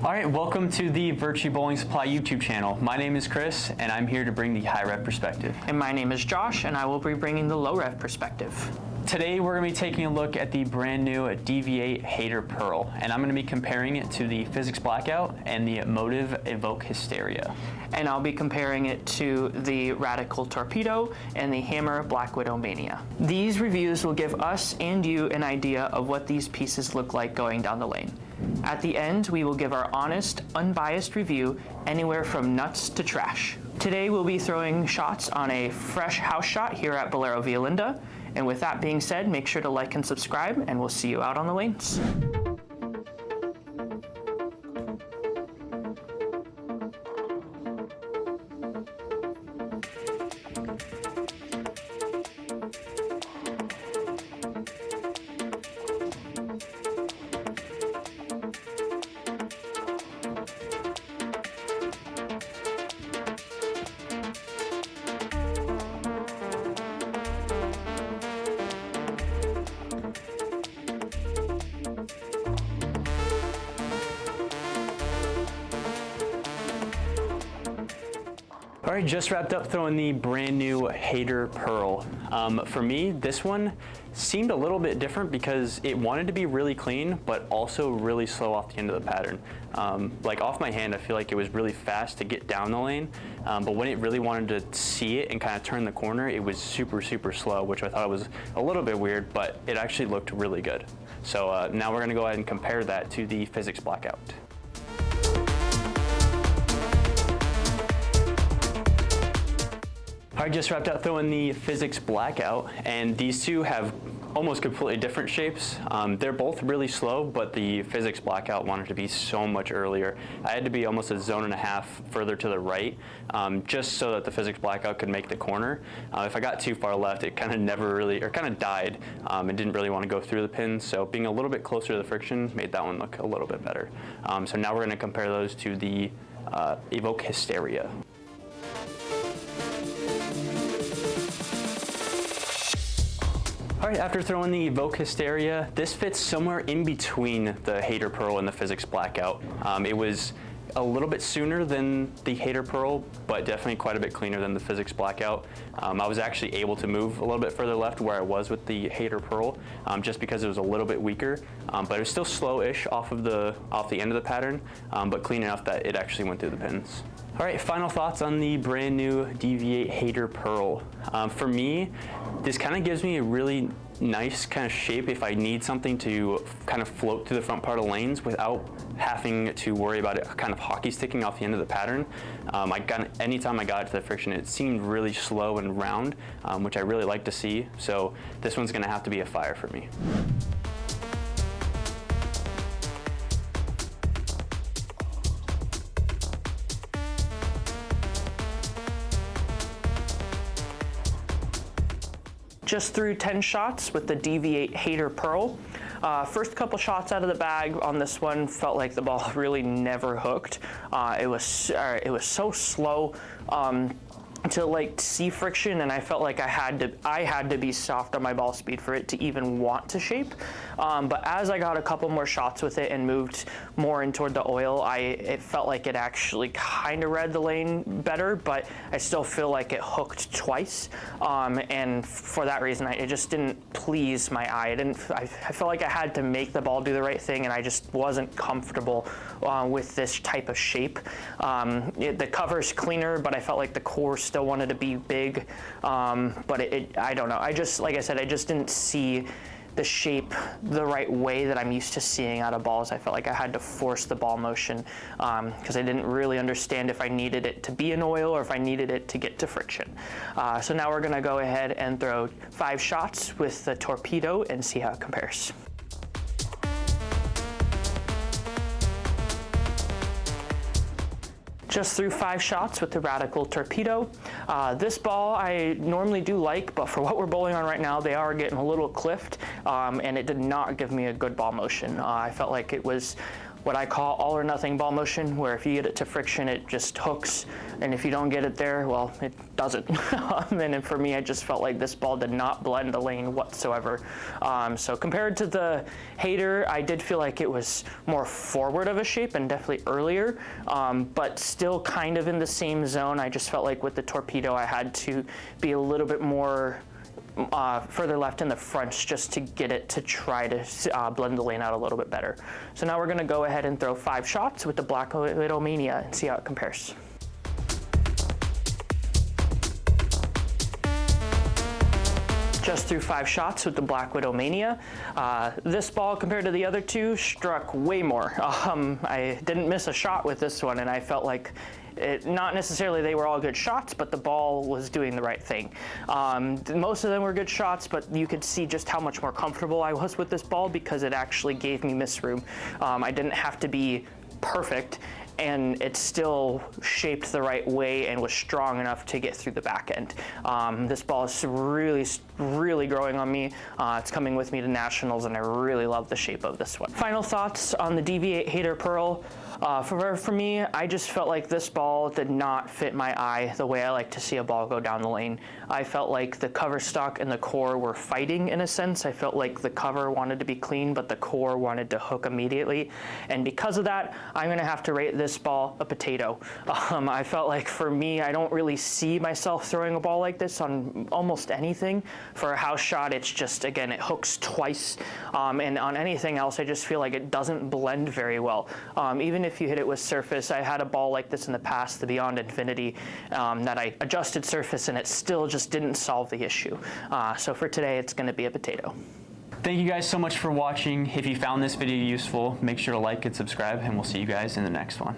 All right, welcome to the Virtue Bowling Supply YouTube channel. My name is Chris, and I'm here to bring the high rev perspective. And my name is Josh, and I will be bringing the low rev perspective. Today, we're gonna be taking a look at the brand new DV8 Hater Pearl, and I'm gonna be comparing it to the Physics Blackout and the Motive Evoke Hysteria. And I'll be comparing it to the Radical Torpedo and the Hammer Black Widow Mania. These reviews will give us and you an idea of what these pieces look like going down the lane. At the end, we will give our honest, unbiased review anywhere from nuts to trash. Today, we'll be throwing shots on a fresh house shot here at Bolero Via Linda. And with that being said, make sure to like and subscribe, and we'll see you out on the lanes. All right, just wrapped up throwing the brand new Hater Pearl. For me, this one seemed a little bit different because it wanted to be really clean, but also really slow off the end of the pattern. Like off my hand, I feel like it was really fast to get down the lane, but when it really wanted to see it and kind of turn the corner, it was super, super slow, which I thought was a little bit weird, but it actually looked really good. So now we're gonna go ahead and compare that to the Physics Blackout. I just wrapped up throwing the Physics Blackout, and these two have almost completely different shapes. They're both really slow, but the Physics Blackout wanted to be so much earlier. I had to be almost a zone and a half further to the right, just so that the Physics Blackout could make the corner. If I got too far left, it kind of died and didn't really want to go through the pins. So being a little bit closer to the friction made that one look a little bit better. So now we're going to compare those to the Evoke Hysteria. All right, after throwing the Evoke Hysteria, this fits somewhere in between the Hater Pearl and the Physics Blackout. It was a little bit sooner than the Hater Pearl, but definitely quite a bit cleaner than the Physics Blackout. I was actually able to move a little bit further left where I was with the Hater Pearl, just because it was a little bit weaker, but it was still slow-ish off the end of the pattern, but clean enough that it actually went through the pins. All right, final thoughts on the brand new DV8 Hater Pearl. For me, this kind of gives me a really nice kind of shape if I need something to kind of float through the front part of lanes without having to worry about it kind of hockey sticking off the end of the pattern. Anytime I got it to the friction, it seemed really slow and round, which I really like to see. So this one's gonna have to be a fire for me. Just threw 10 shots with the DV8 Hater Pearl. First couple shots out of the bag on this one felt like the ball really never hooked. It was so slow to like see friction, and I felt like I had to be soft on my ball speed for it to even want to shape. But as I got a couple more shots with it and moved more in toward the oil, it felt like it actually kind of read the lane better, but I still feel like it hooked twice. And for that reason, it just didn't please my eye. I felt like I had to make the ball do the right thing, and I just wasn't comfortable with this type of shape. The cover's cleaner, but I felt like the core still wanted to be big. But I don't know. Like I said, I just didn't see the shape the right way that I'm used to seeing out of balls. I felt like I had to force the ball motion because I didn't really understand if I needed it to be in oil or if I needed it to get to friction. So now we're gonna go ahead and throw 5 shots with the Torpedo and see how it compares. Just threw 5 shots with the Radical Torpedo. This ball I normally do like, but for what we're bowling on right now, they are getting a little cliffed, and it did not give me a good ball motion. I felt like it was what I call all or nothing ball motion, where if you get it to friction, it just hooks, and if you don't get it there, well, it doesn't. And for me, I just felt like this ball did not blend the lane whatsoever. So compared to the Hater, I did feel like it was more forward of a shape and definitely earlier, but still kind of in the same zone. I just felt like with the Torpedo, I had to be a little bit more further left in the fronts just to get it to try to blend the lane out a little bit better. So now we're going to go ahead and throw 5 shots with the Black Widow Mania and see how it compares. Just threw 5 shots with the Black Widow Mania. This ball, compared to the other two, struck way more. I didn't miss a shot with this one, and I felt like not necessarily they were all good shots, but the ball was doing the right thing. Most of them were good shots, but you could see just how much more comfortable I was with this ball because it actually gave me miss room. I didn't have to be perfect, and it still shaped the right way and was strong enough to get through the back end. This ball is really growing on me. It's coming with me to nationals, and I really love the shape of this one. Final thoughts on the DV8 Hater Pearl. For me, I just felt like this ball did not fit my eye the way I like to see a ball go down the lane. I felt like the cover stock and the core were fighting in a sense. I felt like the cover wanted to be clean, but the core wanted to hook immediately. And because of that, I'm gonna have to rate this ball a potato. I felt like for me, I don't really see myself throwing a ball like this on almost anything. For a house shot, it's just, again, it hooks twice. And on anything else, I just feel like it doesn't blend very well. Even if you hit it with surface, I had a ball like this in the past, the Beyond Infinity, that I adjusted surface and it still just didn't solve the issue. So for today, it's gonna be a potato. Thank you guys so much for watching. If you found this video useful, make sure to like and subscribe, and we'll see you guys in the next one.